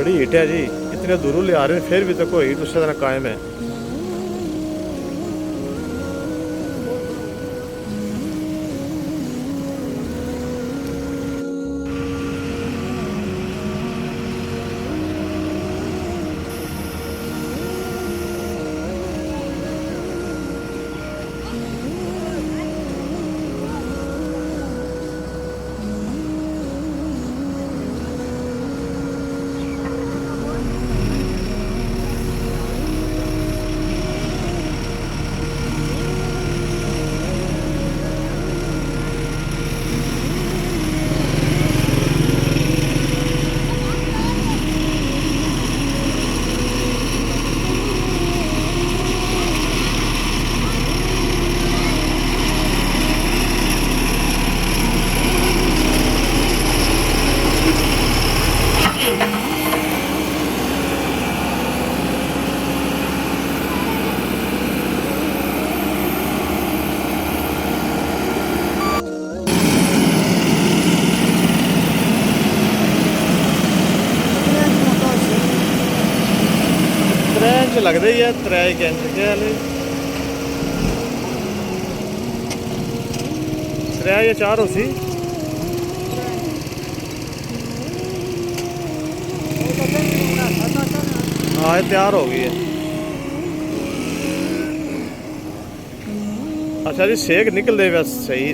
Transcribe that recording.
बड़ी हीट है जी, इतने दूरों ले आ रहे हैं फिर भी तक हीट उस तरह कायम है। इंच लगते ही है, 3 इंच के हाले 3 या 4 हो सी। हाँ ये तैयार हो गई है। अच्छा जी सेक निकल दे बस सही।